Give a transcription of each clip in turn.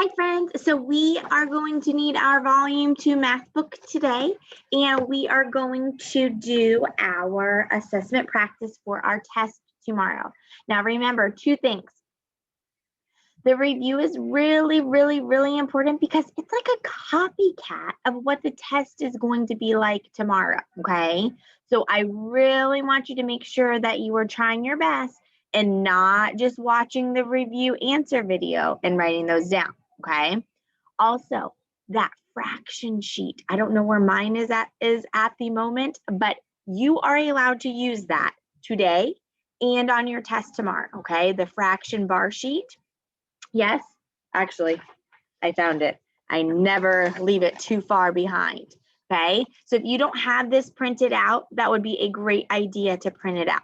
Hi friends, so we are going to need our volume 2 math book today, and we are going to do our assessment practice for our test tomorrow. Now remember 2 things. The review is really important because it's like a copycat of what the test is going to be like tomorrow, okay? So I really want you to make sure that you are trying your best and not just watching the review answer video and writing those down, okay? Also, that fraction sheet, I don't know where mine is at the moment, but you are allowed to use that today and on your test tomorrow, okay? The fraction bar sheet. Yes, actually, I found it. I never leave it too far behind, okay? So if you don't have this printed out, that would be a great idea to print it out.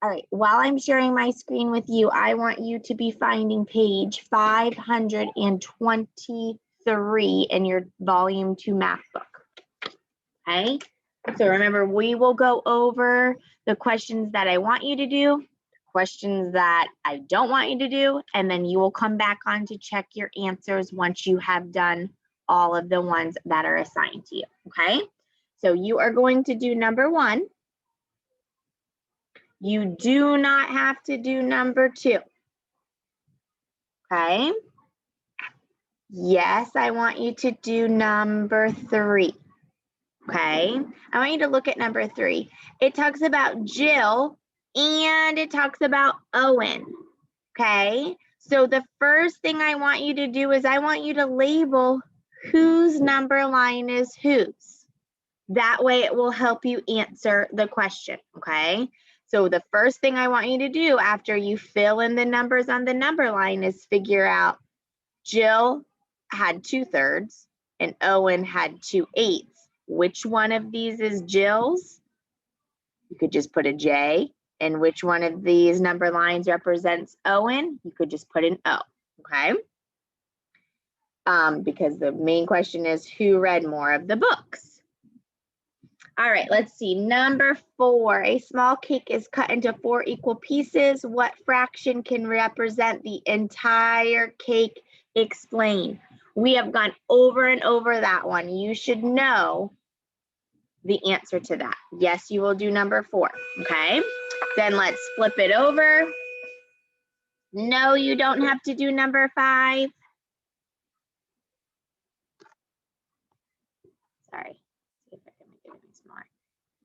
All right, while I'm sharing my screen with you, I want you to be finding page 523 in your volume 2 math book, okay? So remember, we will go over the questions that I want you to do, questions that I don't want you to do, and then you will come back on to check your answers once you have done all of the ones that are assigned to you, okay? So you are going to do number 1. You do not have to do number 2, okay? Yes, I want you to do number 3, okay? I want you to look at number 3. It talks about Jill and it talks about Owen, okay? So the first thing I want you to do is I want you to label whose number line is whose. That way it will help you answer the question, okay? So the first thing I want you to do after you fill in the numbers on the number line is figure out Jill had 2/3 and Owen had 2/8. Which one of these is Jill's? You could just put a J. And which one of these number lines represents Owen? You could just put an O, okay? Because the main question is who read more of the books? All right, let's see. Number 4, a small cake is cut into 4 equal pieces. What fraction can represent the entire cake? Explain. We have gone over and over that one. You should know the answer to that. Yes, you will do number 4, okay? Then let's flip it over. No, you don't have to do number 5. Sorry. See if I can make it any smaller.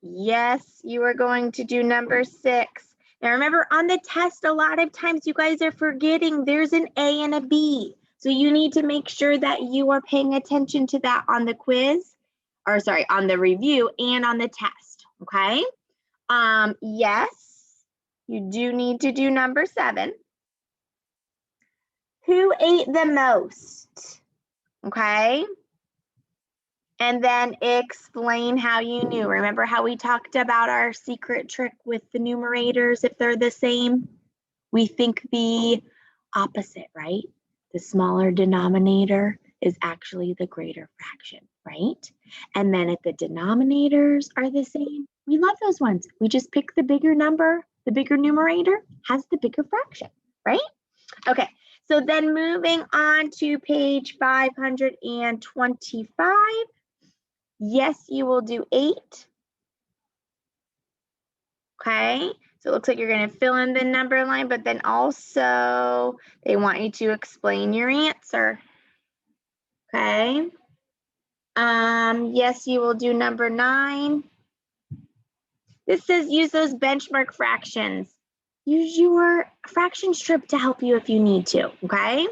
Yes, you are going to do number 6. Now remember, on the test, a lot of times you guys are forgetting there's an A and a B. So you need to make sure that you are paying attention to that on the quiz, or sorry, on the review and on the test, okay? Yes, you do need to do number 7. Who ate the most, okay? And then explain how you knew. Remember how we talked about our secret trick with the numerators? If they're the same, we think the opposite, right? The smaller denominator is actually the greater fraction, right? And then if the denominators are the same, we love those ones. We just pick the bigger number, the bigger numerator has the bigger fraction, right? Okay, so then moving on to page 525. Yes, you will do 8. Okay, so it looks like you're going to fill in the number line, but then also they want you to explain your answer. Okay. Yes, you will do number 9. This says use those benchmark fractions. Use your fraction strip to help you if you need to, okay?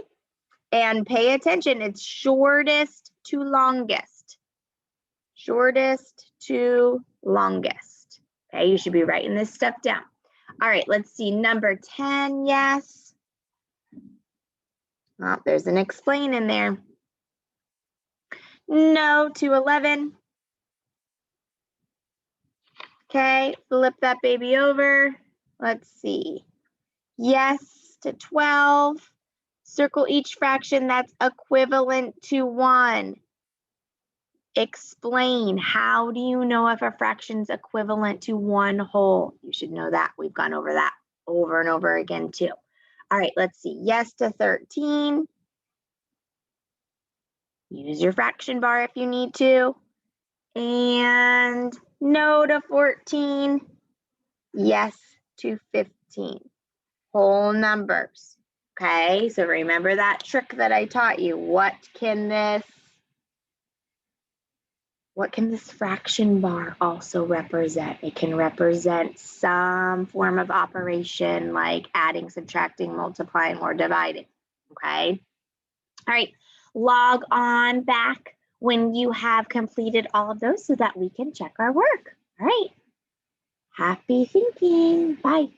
And pay attention, it's shortest to longest. Shortest to longest. Okay, you should be writing this stuff down. All right, let's see, number 10, yes. Oh, there's an explain in there. No to 11. Okay, flip that baby over. Let's see. Yes to 12. Circle each fraction that's equivalent to 1. Explain. How do you know if a fraction's equivalent to 1 whole? You should know that. We've gone over that over and over again too. All right, let's see. Yes to 13. Use your fraction bar if you need to. And no to 14. Yes to 15. Whole numbers. Okay, so remember that trick that I taught you. What can this fraction bar also represent? It can represent some form of operation like adding, subtracting, multiplying, or dividing. Okay. All right, log on back when you have completed all of those so that we can check our work. All right. Happy thinking. Bye.